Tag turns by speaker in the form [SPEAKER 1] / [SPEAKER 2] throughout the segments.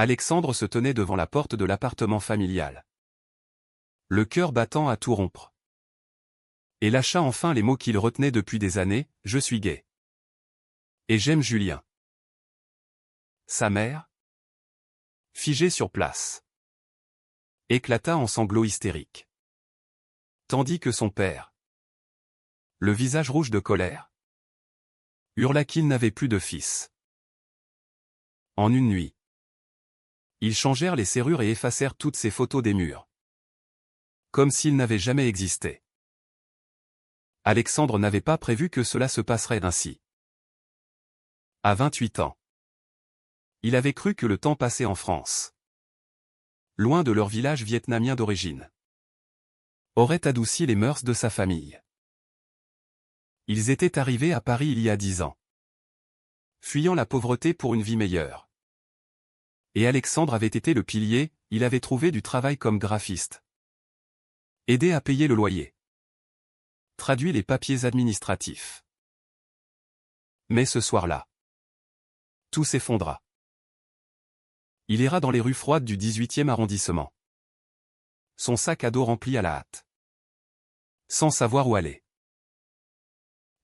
[SPEAKER 1] Alexandre se tenait devant la porte de l'appartement familial, le cœur battant à tout rompre. Et lâcha enfin les mots qu'il retenait depuis des années, « Je suis gay. Et j'aime Julien. » Sa mère, figée sur place, éclata en sanglots hystériques. Tandis que son père, le visage rouge de colère, hurla qu'il n'avait plus de fils. En une nuit, ils changèrent les serrures et effacèrent toutes ces photos des murs, comme s'ils n'avaient jamais existé. Alexandre n'avait pas prévu que cela se passerait ainsi. À 28 ans, il avait cru que le temps passé en France, loin de leur village vietnamien d'origine, aurait adouci les mœurs de sa famille. Ils étaient arrivés à Paris il y a 10 ans, fuyant la pauvreté pour une vie meilleure. Et Alexandre avait été le pilier, il avait trouvé du travail comme graphiste, aidé à payer le loyer, traduit les papiers administratifs. Mais ce soir-là, tout s'effondra. Il ira dans les rues froides du 18e arrondissement, son sac à dos rempli à la hâte, sans savoir où aller.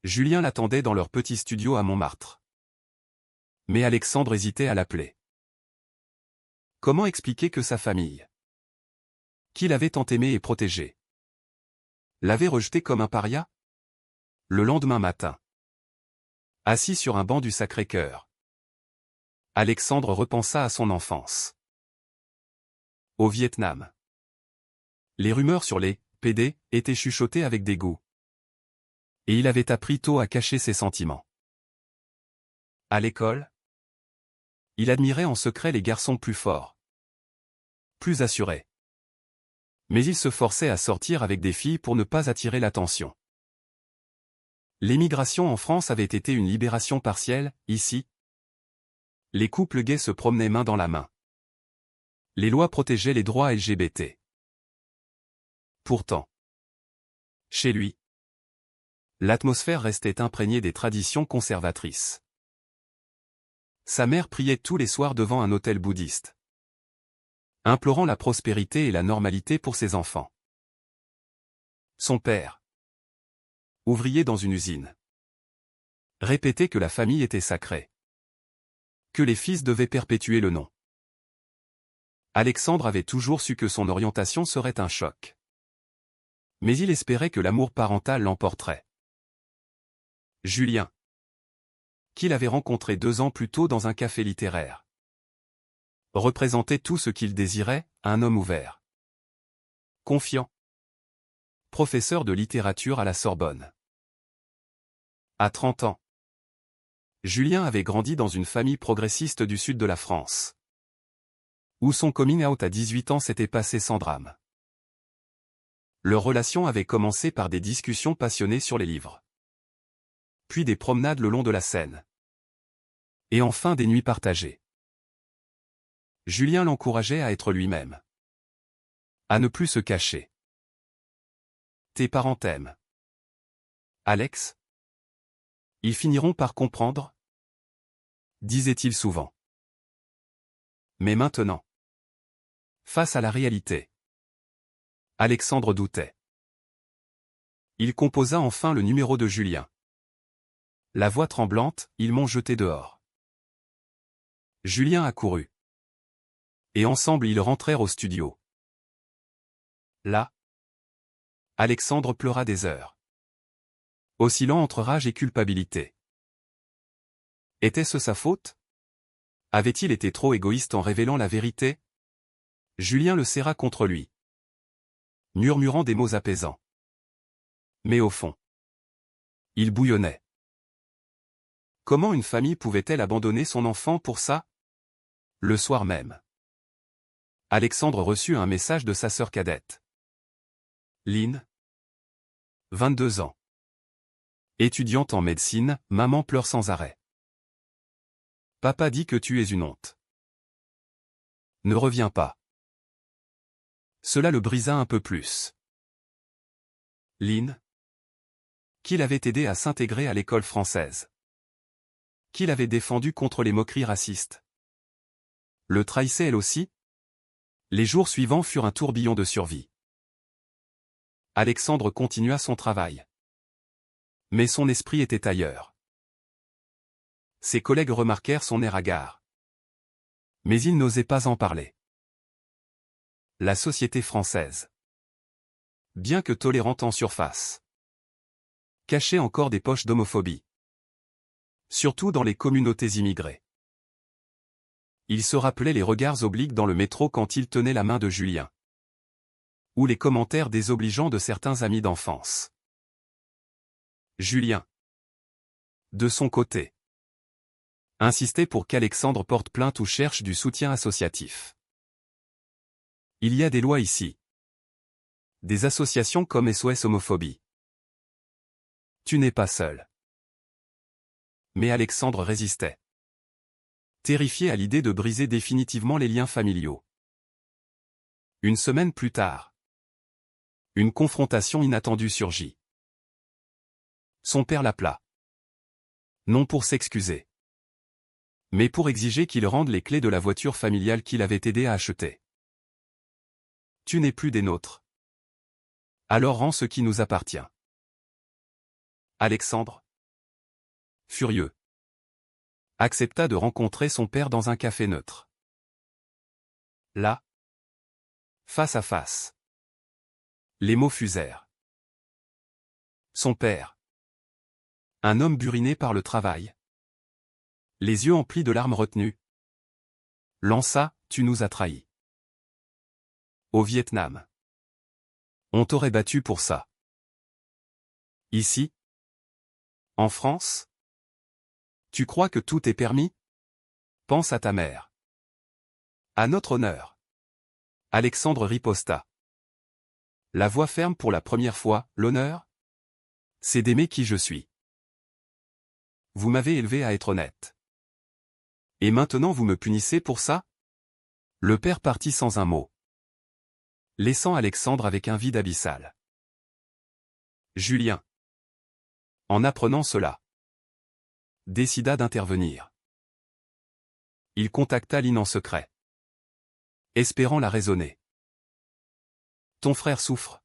[SPEAKER 1] Julien l'attendait dans leur petit studio à Montmartre. Mais Alexandre hésitait à l'appeler. Comment expliquer que sa famille, qu'il avait tant aimé et protégé, l'avait rejeté comme un paria? Le lendemain matin, assis sur un banc du Sacré-Cœur, Alexandre repensa à son enfance. Au Vietnam, les rumeurs sur les PD étaient chuchotées avec dégoût. Et il avait appris tôt à cacher ses sentiments. À l'école, il admirait en secret les garçons plus forts, plus assurés. Mais il se forçait à sortir avec des filles pour ne pas attirer l'attention. L'émigration en France avait été une libération partielle, ici. Les couples gays se promenaient main dans la main. Les lois protégeaient les droits LGBT. Pourtant, chez lui, l'atmosphère restait imprégnée des traditions conservatrices. Sa mère priait tous les soirs devant un autel bouddhiste, implorant la prospérité et la normalité pour ses enfants. Son père, ouvrier dans une usine, répétait que la famille était sacrée, que les fils devaient perpétuer le nom. Alexandre avait toujours su que son orientation serait un choc. Mais il espérait que l'amour parental l'emporterait. Julien, qu'il avait rencontré 2 ans plus tôt dans un café littéraire, représentait tout ce qu'il désirait, un homme ouvert, confiant, professeur de littérature à la Sorbonne. À 30 ans, Julien avait grandi dans une famille progressiste du sud de la France, où son coming out à 18 ans s'était passé sans drame. Leur relation avait commencé par des discussions passionnées sur les livres, puis des promenades le long de la Seine, et enfin des nuits partagées. Julien l'encourageait à être lui-même, à ne plus se cacher. Tes parents t'aiment, Alex? Ils finiront par comprendre, disait-il souvent. Mais maintenant, face à la réalité, Alexandre doutait. Il composa enfin le numéro de Julien. La voix tremblante, ils m'ont jeté dehors. Julien accourut. Et ensemble ils rentrèrent au studio. Là, Alexandre pleura des heures, oscillant entre rage et culpabilité. Était-ce sa faute? Avait-il été trop égoïste en révélant la vérité? Julien le serra contre lui, murmurant des mots apaisants. Mais au fond, il bouillonnait. Comment une famille pouvait-elle abandonner son enfant pour ça? Le soir même, Alexandre reçut un message de sa sœur cadette, Lynn, 22 ans. Étudiante en médecine, maman pleure sans arrêt. Papa dit que tu es une honte. Ne reviens pas. Cela le brisa un peu plus. Lynn, qu'il avait aidé à s'intégrer à l'école française, qu'il avait défendu contre les moqueries racistes, Le trahissait elle aussi? Les jours suivants furent un tourbillon de survie. Alexandre continua son travail. Mais son esprit était ailleurs. Ses collègues remarquèrent son air hagard. Mais il n'osait pas en parler. La société française, bien que tolérante en surface, cachait encore des poches d'homophobie. Surtout dans les communautés immigrées. Il se rappelait les regards obliques dans le métro quand il tenait la main de Julien. Ou les commentaires désobligeants de certains amis d'enfance. Julien, de son côté, insistait pour qu'Alexandre porte plainte ou cherche du soutien associatif. Il y a des lois ici. Des associations comme SOS Homophobie. Tu n'es pas seul. Mais Alexandre résistait. Terrifié à l'idée de briser définitivement les liens familiaux. Une semaine plus tard, une confrontation inattendue surgit. Son père l'appela. Non pour s'excuser, mais pour exiger qu'il rende les clés de la voiture familiale qu'il avait aidé à acheter. Tu n'es plus des nôtres. Alors rends ce qui nous appartient. Alexandre, furieux, accepta de rencontrer son père dans un café neutre. Là, face à face, les mots fusèrent. Son père, un homme buriné par le travail, les yeux emplis de larmes retenues, lança « Tu nous as trahis. Au Vietnam. On t'aurait battu pour ça. Ici, en France, tu crois que tout est permis? Pense à ta mère. À notre honneur. Alexandre riposta. La voix ferme pour la première fois, l'honneur? C'est d'aimer qui je suis. Vous m'avez élevé à être honnête. Et maintenant vous me punissez pour ça? Le père partit sans un mot, laissant Alexandre avec un vide abyssal. Julien, en apprenant cela, décida d'intervenir. Il contacta Lynn en secret, espérant la raisonner. Ton frère souffre.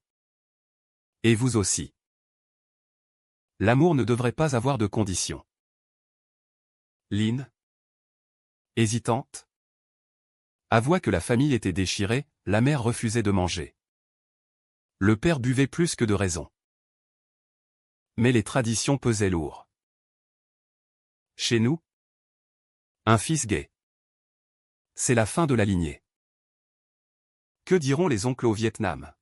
[SPEAKER 1] Et vous aussi. L'amour ne devrait pas avoir de conditions. Lynn, hésitante, avoua que la famille était déchirée, la mère refusait de manger. Le père buvait plus que de raison. Mais les traditions pesaient lourd. Chez nous, un fils gay. C'est la fin de la lignée. Que diront les oncles au Vietnam?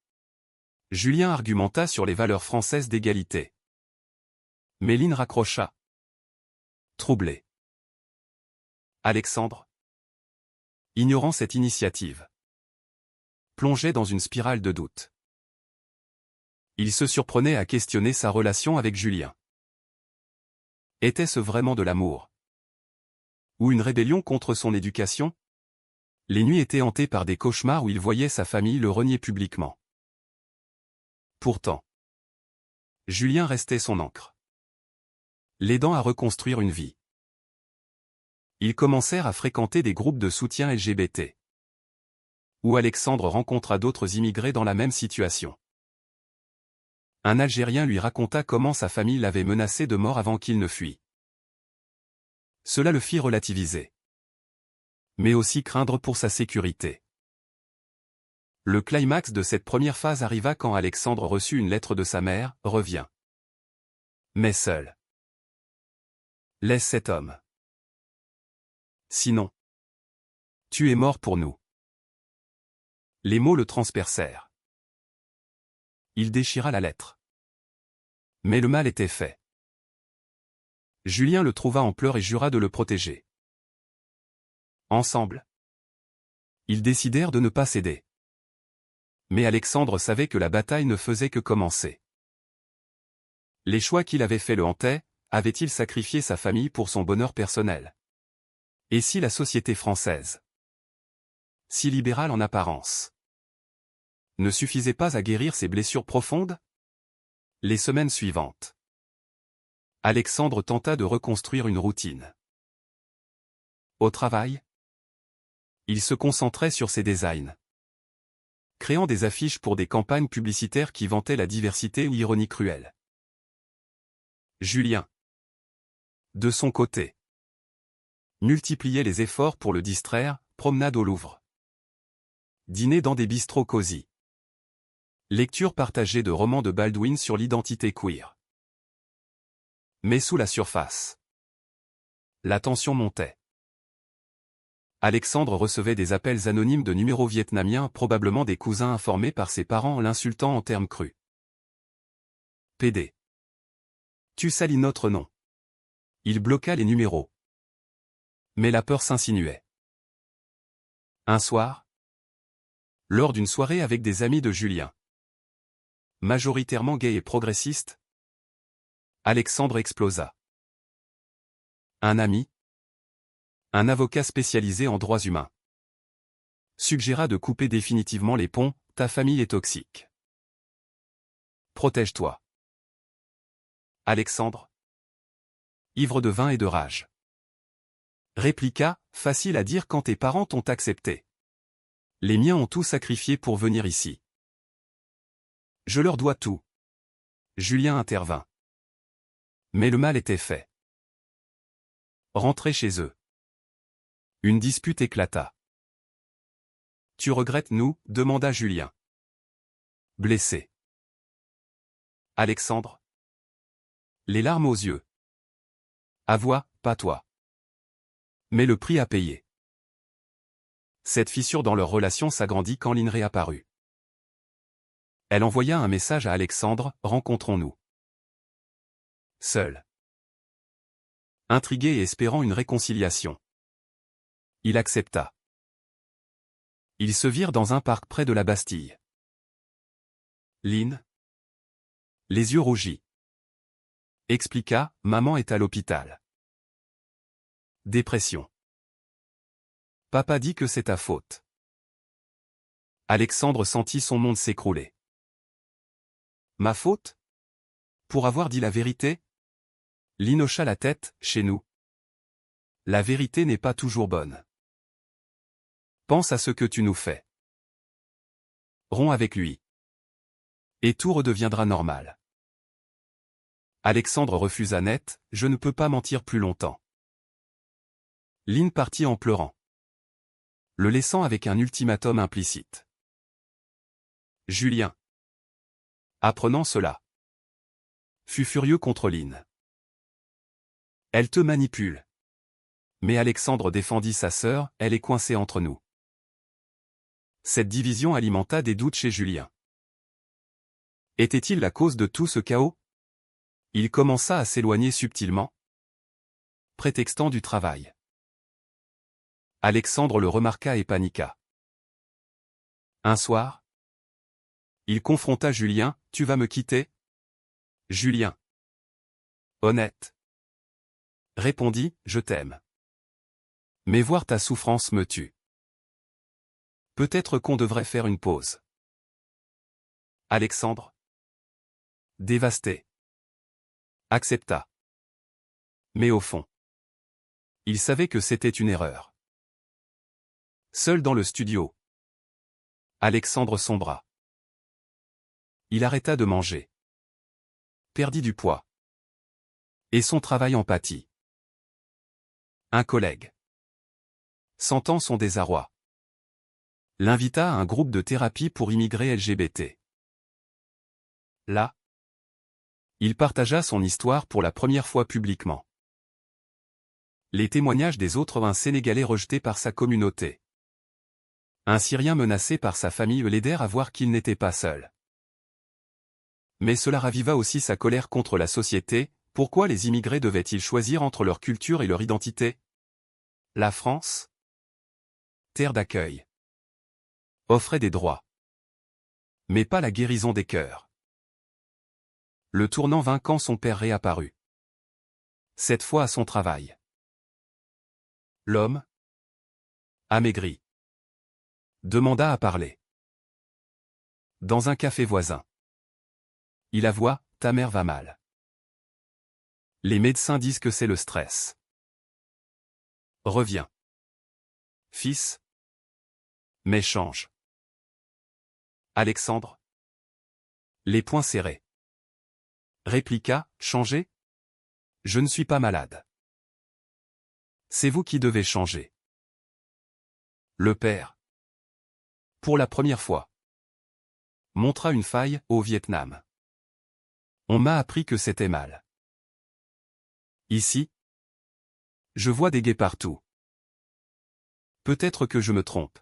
[SPEAKER 1] Julien argumenta sur les valeurs françaises d'égalité. Méline raccrocha. Troublé. Alexandre, ignorant cette initiative, plongeait dans une spirale de doute. Il se surprenait à questionner sa relation avec Julien. Était-ce vraiment de l'amour? Ou une rébellion contre son éducation? Les nuits étaient hantées par des cauchemars où il voyait sa famille le renier publiquement. Pourtant, Julien restait son ancre, l'aidant à reconstruire une vie. Ils commencèrent à fréquenter des groupes de soutien LGBT, où Alexandre rencontra d'autres immigrés dans la même situation. Un Algérien lui raconta comment sa famille l'avait menacé de mort avant qu'il ne fuit. Cela le fit relativiser, mais aussi craindre pour sa sécurité. Le climax de cette première phase arriva quand Alexandre reçut une lettre de sa mère, « Reviens. Mais seul. Laisse cet homme. Sinon, tu es mort pour nous. » Les mots le transpercèrent. Il déchira la lettre. Mais le mal était fait. Julien le trouva en pleurs et jura de le protéger. Ensemble, ils décidèrent de ne pas céder. Mais Alexandre savait que la bataille ne faisait que commencer. Les choix qu'il avait faits le hantaient, avait-il sacrifié sa famille pour son bonheur personnel? Et si la société française, si libérale en apparence, ne suffisait pas à guérir ses blessures profondes? Les semaines suivantes, Alexandre tenta de reconstruire une routine. Au travail, Il se concentrait sur ses designs, créant des affiches pour des campagnes publicitaires qui vantaient la diversité ou l'ironie cruelle. Julien, de son côté, multipliait les efforts pour le distraire, promenade au Louvre, dîner dans des bistrots cosy, lecture partagée de romans de Baldwin sur l'identité queer. Mais sous la surface, la tension montait. Alexandre recevait des appels anonymes de numéros vietnamiens, probablement des cousins informés par ses parents en l'insultant en termes crus. PD. Tu salis notre nom. Il bloqua les numéros. Mais la peur s'insinuait. Un soir, lors d'une soirée avec des amis de Julien, majoritairement gays et progressistes, Alexandre explosa. Un ami, un avocat spécialisé en droits humains, suggéra de couper définitivement les ponts, ta famille est toxique. Protège-toi. Alexandre, ivre de vin et de rage, répliqua, facile à dire quand tes parents t'ont accepté. Les miens ont tout sacrifié pour venir ici. Je leur dois tout. Julien intervint. Mais le mal était fait. Rentrés chez eux, une dispute éclata. Tu regrettes nous, demanda Julien. Blessé. Alexandre, les larmes aux yeux. Avoua, pas toi. Mais le prix à payer. Cette fissure dans leur relation s'agrandit quand Lynn réapparut. Elle envoya un message à Alexandre, rencontrons-nous. Seul. Intrigué et espérant une réconciliation, il accepta. Ils se virent dans un parc près de la Bastille. Lynn, les yeux rougis, expliqua, maman est à l'hôpital. Dépression. Papa dit que c'est ta faute. Alexandre sentit son monde s'écrouler. Ma faute? Pour avoir dit la vérité? Lynn hocha la tête, chez nous. La vérité n'est pas toujours bonne. Pense à ce que tu nous fais. Romps avec lui. Et tout redeviendra normal. Alexandre refusa net, je ne peux pas mentir plus longtemps. Lynn partit en pleurant, le laissant avec un ultimatum implicite. Julien, apprenant cela, fut furieux contre Lynn. Elle te manipule. Mais Alexandre défendit sa sœur, elle est coincée entre nous. Cette division alimenta des doutes chez Julien. Était-il la cause de tout ce chaos? Il commença à s'éloigner subtilement, prétextant du travail. Alexandre le remarqua et paniqua. Un soir, il confronta Julien, tu vas me quitter? Julien, honnête, répondit, je t'aime. Mais voir ta souffrance me tue. Peut-être qu'on devrait faire une pause. Alexandre, dévasté, accepta. Mais au fond, il savait que c'était une erreur. Seul dans le studio, Alexandre sombra. Il arrêta de manger, perdit du poids, et son travail en pâtit. Un collègue, sentant son désarroi, l'invita à un groupe de thérapie pour immigrés LGBT. Là, il partagea son histoire pour la première fois publiquement. Les témoignages des autres, un Sénégalais rejeté par sa communauté, un Syrien menacé par sa famille, l'aidèrent à voir qu'il n'était pas seul. Mais cela raviva aussi sa colère contre la société. Pourquoi les immigrés devaient-ils choisir entre leur culture et leur identité? La France, terre d'accueil, offrait des droits, mais pas la guérison des cœurs. Le tournant vint quand son père réapparut. Cette fois à son travail. L'homme, amaigri, demanda à parler. Dans un café voisin. Il avoua, ta mère va mal. Les médecins disent que c'est le stress. Reviens. Fils, Mais change. Alexandre. Les poings serrés. Répliqua, changer? Je ne suis pas malade. C'est vous qui devez changer. Le père. Pour la première fois. Montra une faille au Vietnam. On m'a appris que c'était mal. Ici. Je vois des gays partout. Peut-être que je me trompe.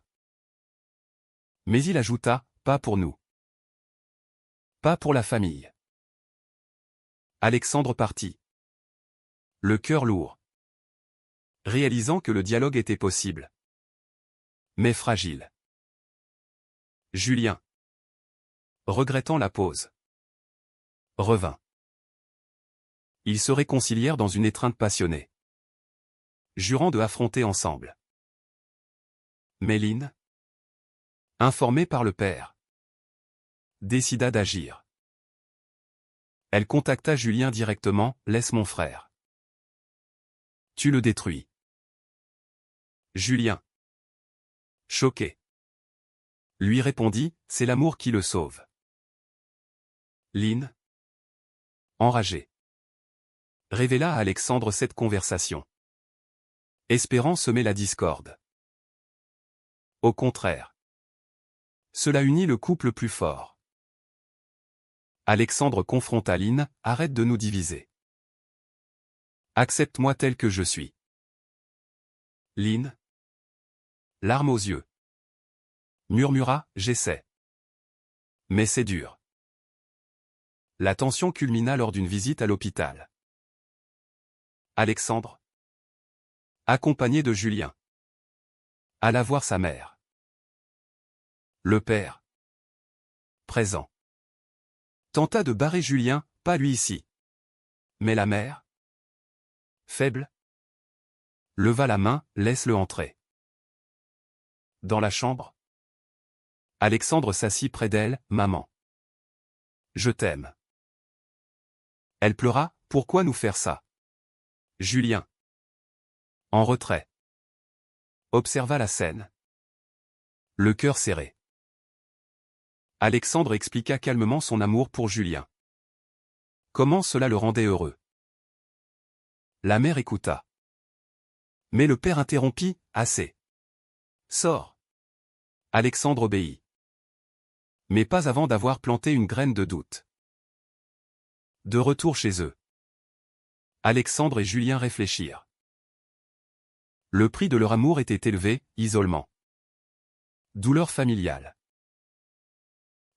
[SPEAKER 1] Mais il ajouta, pas pour nous. Pas pour la famille. Alexandre partit. Le cœur lourd. Réalisant que le dialogue était possible. Mais fragile. Julien. Regrettant la pause. Revint. Ils se réconcilièrent dans une étreinte passionnée. Jurant de affronter ensemble. Méline, informée par le père, décida d'agir. Elle contacta Julien directement, laisse mon frère. Tu le détruis. Julien, choqué, lui répondit, c'est l'amour qui le sauve. Lynn, enragée, révéla à Alexandre cette conversation, espérant semer la discorde. Au contraire, cela unit le couple plus fort. Alexandre confronta Lynn, arrête de nous diviser. Accepte-moi tel que je suis. Lynn, larmes aux yeux, murmura, j'essaie. Mais c'est dur. La tension culmina lors d'une visite à l'hôpital. Alexandre, accompagné de Julien, alla voir sa mère. Le père, présent, tenta de barrer Julien, pas lui ici. Mais la mère, faible, leva la main, laisse-le entrer. Dans la chambre, Alexandre s'assit près d'elle, maman. Je t'aime. Elle pleura, pourquoi nous faire ça? Julien, en retrait, observa la scène. Le cœur serré. Alexandre expliqua calmement son amour pour Julien. Comment cela le rendait heureux. La mère écouta. Mais le père interrompit, assez. Sors. Alexandre obéit. Mais pas avant d'avoir planté une graine de doute. De retour chez eux, Alexandre et Julien réfléchirent. Le prix de leur amour était élevé, isolement. Douleur familiale.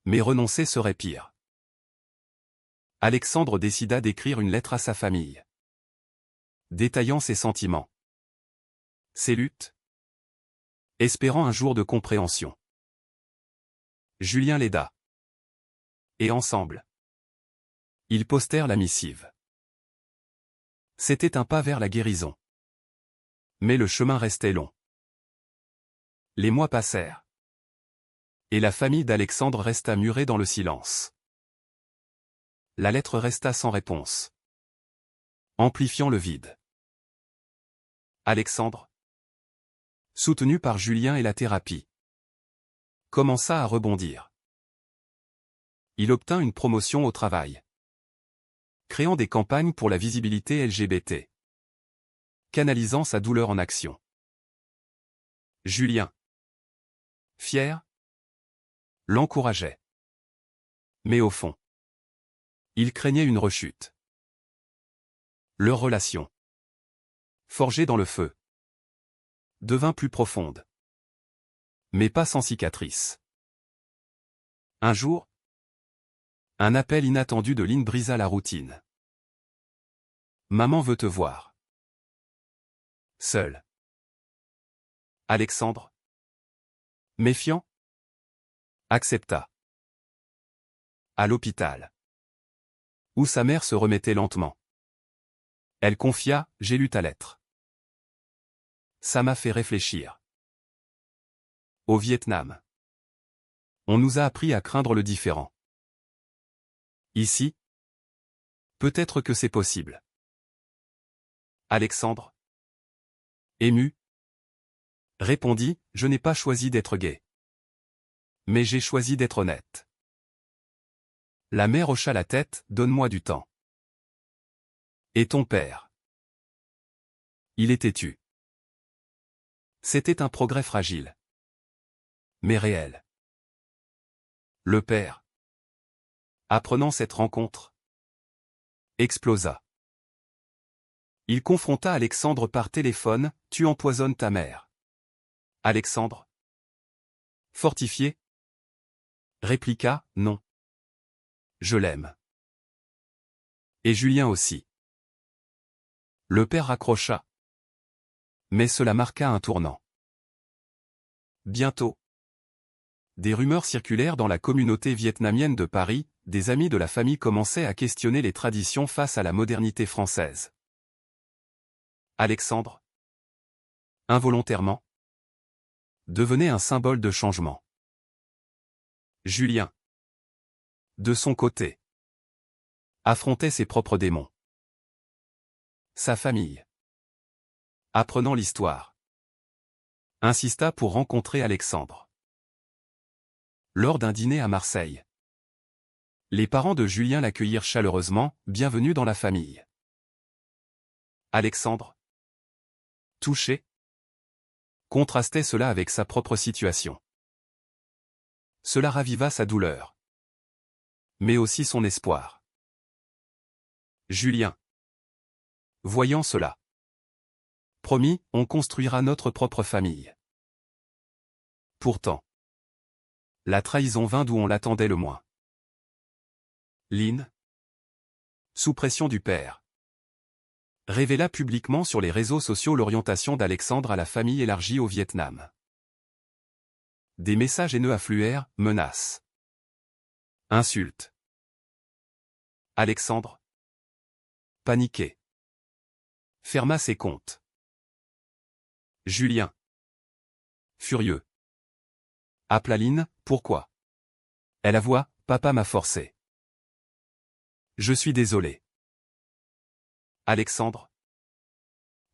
[SPEAKER 1] Mais renoncer serait pire. Alexandre décida d'écrire une lettre à sa famille, détaillant ses sentiments, ses luttes, espérant un jour de compréhension. Julien l'aida. Et ensemble, ils postèrent la missive. C'était un pas vers la guérison. Mais le chemin restait long. Les mois passèrent. Et la famille d'Alexandre resta murée dans le silence. La lettre resta sans réponse, amplifiant le vide. Alexandre, soutenu par Julien et la thérapie, commença à rebondir. Il obtint une promotion au travail, créant des campagnes pour la visibilité LGBT, canalisant sa douleur en action. Julien, fier, l'encourageait. Mais au fond, il craignait une rechute. Leur relation, forgée dans le feu, devint plus profonde. Mais pas sans cicatrice. Un jour, un appel inattendu de Lynn brisa la routine. Maman veut te voir. Seul. Alexandre, méfiant, accepta. À l'hôpital, où sa mère se remettait lentement. Elle confia, j'ai lu ta lettre. Ça m'a fait réfléchir. Au Vietnam, on nous a appris à craindre le différent. Ici, peut-être que c'est possible. Alexandre, ému, répondit, je n'ai pas choisi d'être gay. Mais j'ai choisi d'être honnête. La mère hocha la tête, donne-moi du temps. Et ton père? Il est têtu. C'était un progrès fragile. Mais réel. Le père, apprenant cette rencontre, explosa. Il confronta Alexandre par téléphone, tu empoisonnes ta mère. Alexandre, fortifié, répliqua, non. Je l'aime. Et Julien aussi. Le père raccrocha. Mais cela marqua un tournant. Bientôt. Des rumeurs circulèrent dans la communauté vietnamienne de Paris, des amis de la famille commençaient à questionner les traditions face à la modernité française. Alexandre, involontairement, devenait un symbole de changement. Julien, de son côté, affrontait ses propres démons. Sa famille, apprenant l'histoire, insista pour rencontrer Alexandre. Lors d'un dîner à Marseille, les parents de Julien l'accueillirent chaleureusement, bienvenue dans la famille. Alexandre, touché, contrastait cela avec sa propre situation. Cela raviva sa douleur, mais aussi son espoir. Julien, voyant cela, promit, on construira notre propre famille. Pourtant, la trahison vint d'où on l'attendait le moins. Lynn, sous pression du père, révéla publiquement sur les réseaux sociaux l'orientation d'Alexandre à la famille élargie au Vietnam. Des messages haineux affluèrent, menaces, insultes. Alexandre, paniqué, ferma ses comptes. Julien, furieux, appela Lynn, pourquoi? Elle avoua, papa m'a forcé. Je suis désolé. Alexandre,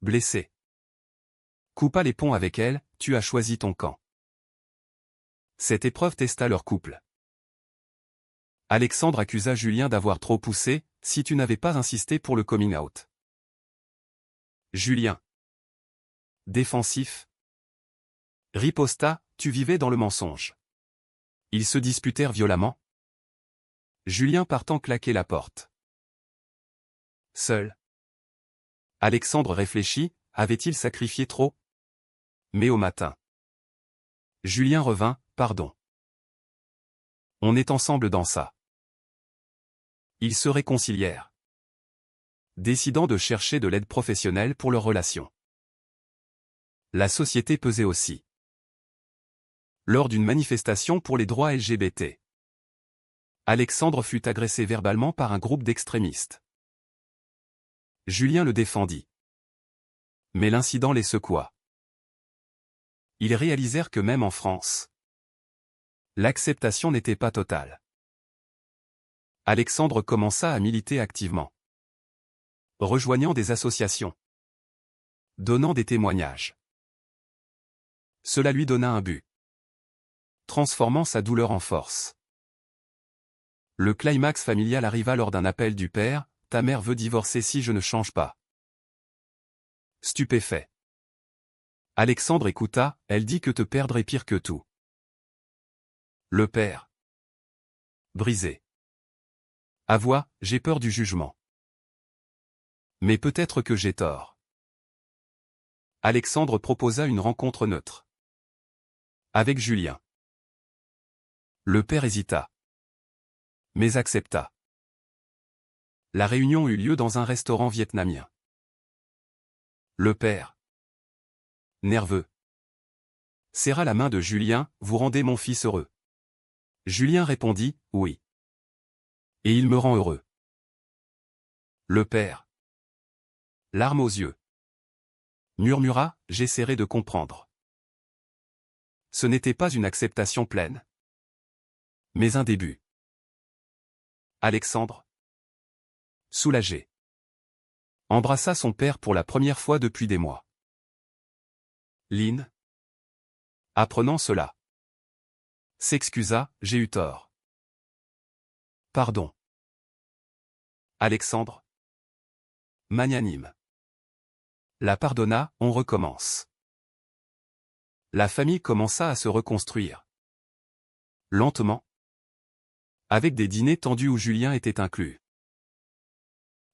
[SPEAKER 1] blessé, coupa les ponts avec elle, tu as choisi ton camp. Cette épreuve testa leur couple. Alexandre accusa Julien d'avoir trop poussé, si tu n'avais pas insisté pour le coming out. Julien, défensif, riposta, tu vivais dans le mensonge. Ils se disputèrent violemment. Julien partant claquer la porte. Seul. Alexandre réfléchit, avait-il sacrifié trop? Mais au matin. Julien revint, pardon. On est ensemble dans ça. Ils se réconcilièrent, décidant de chercher de l'aide professionnelle pour leur relation. La société pesait aussi. Lors d'une manifestation pour les droits LGBT, Alexandre fut agressé verbalement par un groupe d'extrémistes. Julien le défendit. Mais l'incident les secoua. Ils réalisèrent que même en France, l'acceptation n'était pas totale. Alexandre commença à militer activement, rejoignant des associations, donnant des témoignages. Cela lui donna un but, transformant sa douleur en force. Le climax familial arriva lors d'un appel du père, ta mère veut divorcer si je ne change pas. Stupéfait. Alexandre écouta, elle dit que te perdre est pire que tout. Le père, brisé, avoua, j'ai peur du jugement. Mais peut-être que j'ai tort. Alexandre proposa une rencontre neutre. Avec Julien. Le père hésita. Mais accepta. La réunion eut lieu dans un restaurant vietnamien. Le père, nerveux, serra la main de Julien, vous rendez mon fils heureux. Julien répondit, oui. Et il me rend heureux. Le père, larmes aux yeux, murmura, j'essaierai de comprendre. Ce n'était pas une acceptation pleine, mais un début. Alexandre, soulagé, embrassa son père pour la première fois depuis des mois. Lynn, apprenant cela, S'excusa, j'ai eu tort. Pardon. Alexandre. Magnanime. La pardonna, on recommence. La famille commença à se reconstruire. Lentement. Avec des dîners tendus où Julien était inclus.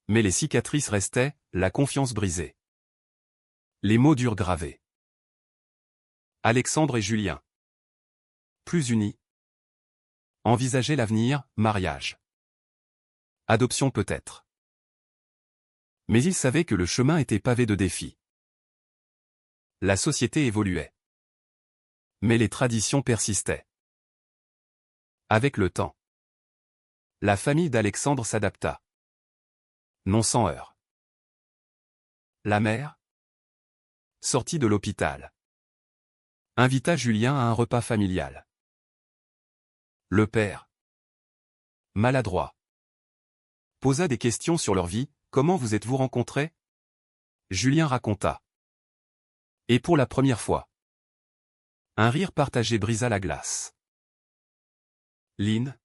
[SPEAKER 1] Mais les cicatrices restaient, la confiance brisée. Les mots durs gravés. Alexandre et Julien. Plus unis. Envisager l'avenir, mariage. Adoption peut-être. Mais ils savaient que le chemin était pavé de défis. La société évoluait. Mais les traditions persistaient. Avec le temps, la famille d'Alexandre s'adapta. Non sans heurts. La mère, sortie de l'hôpital, invita Julien à un repas familial. Le père, maladroit, posa des questions sur leur vie. Comment vous êtes-vous rencontrés? Julien raconta. Et pour la première fois, un rire partagé brisa la glace. Lynn,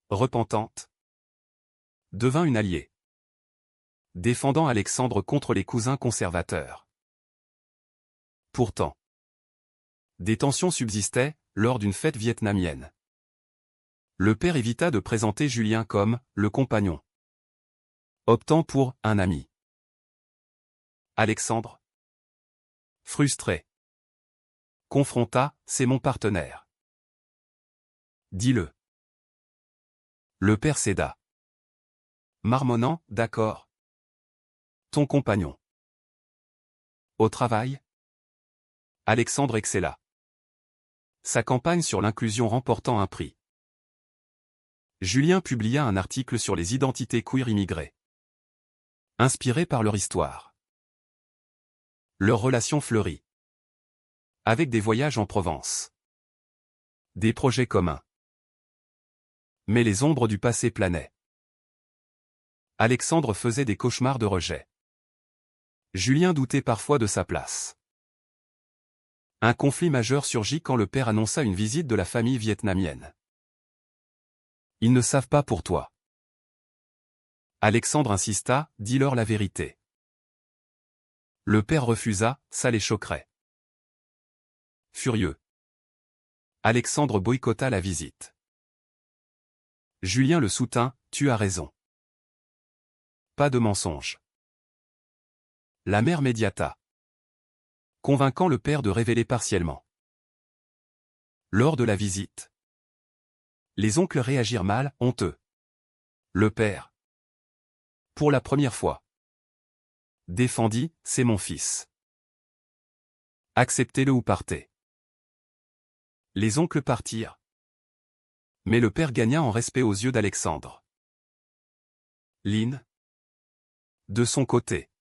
[SPEAKER 1] repentante, devint une alliée, défendant Alexandre contre les cousins conservateurs. Pourtant, des tensions subsistaient lors d'une fête vietnamienne. Le père évita de présenter Julien comme le compagnon, optant pour un ami. Alexandre, frustré, confronta, c'est mon partenaire. Dis-le. Le père céda. Marmonnant, d'accord. Ton compagnon. Au travail, Alexandre excella. Sa campagne sur l'inclusion remportant un prix. Julien publia un article sur les identités queer immigrées. Inspiré par leur histoire. Leur relation fleurit. Avec des voyages en Provence. Des projets communs. Mais les ombres du passé planaient. Alexandre faisait des cauchemars de rejet. Julien doutait parfois de sa place. Un conflit majeur surgit quand le père annonça une visite de la famille vietnamienne. Ils ne savent pas pour toi. Alexandre insista, dis-leur la vérité. Le père refusa, ça les choquerait. Furieux, Alexandre boycotta la visite. Julien le soutint, tu as raison. Pas de mensonge. La mère médiata, convainquant le père de révéler partiellement. Lors de la visite, les oncles réagirent mal, honteux. Le père, pour la première fois, défendit, c'est mon fils. Acceptez-le ou partez. Les oncles partirent. Mais le père gagna en respect aux yeux d'Alexandre. Lynn, de son côté,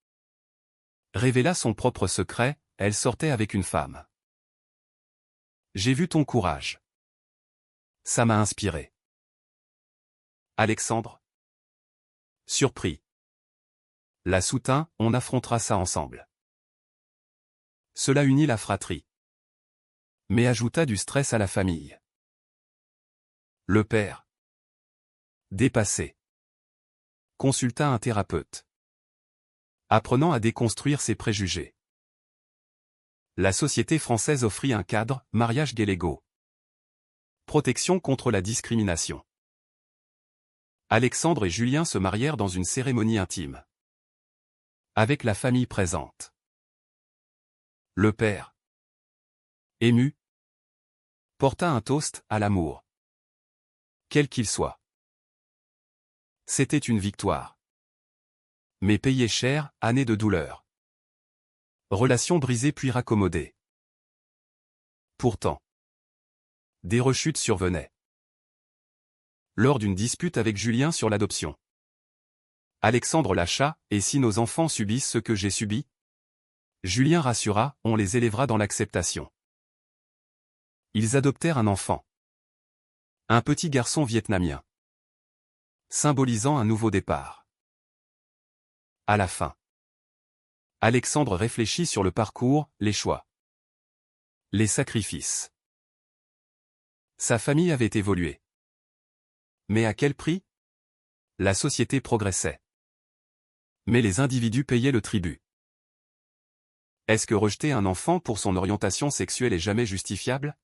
[SPEAKER 1] révéla son propre secret, elle sortait avec une femme. J'ai vu ton courage. Ça m'a inspiré. Alexandre, surpris, la soutint, on affrontera ça ensemble. Cela unit la fratrie. Mais ajouta du stress à la famille. Le père, dépassé, consulta un thérapeute, apprenant à déconstruire ses préjugés. La société française offrit un cadre, mariage gay-légaux. Protection contre la discrimination. Alexandre et Julien se marièrent dans une cérémonie intime. Avec la famille présente. Le père, ému, porta un toast à l'amour. Quel qu'il soit. C'était une victoire. Mais payé cher, année de douleur. Relation brisée puis raccommodée. Pourtant, des rechutes survenaient. Lors d'une dispute avec Julien sur l'adoption. Alexandre lâcha, et si nos enfants subissent ce que j'ai subi? Julien rassura, on les élèvera dans l'acceptation. Ils adoptèrent un enfant. Un petit garçon vietnamien. Symbolisant un nouveau départ. À la fin, Alexandre réfléchit sur le parcours, les choix. Les sacrifices. Sa famille avait évolué. Mais à quel prix? La société progressait. Mais les individus payaient le tribut. Est-ce que rejeter un enfant pour son orientation sexuelle est jamais justifiable?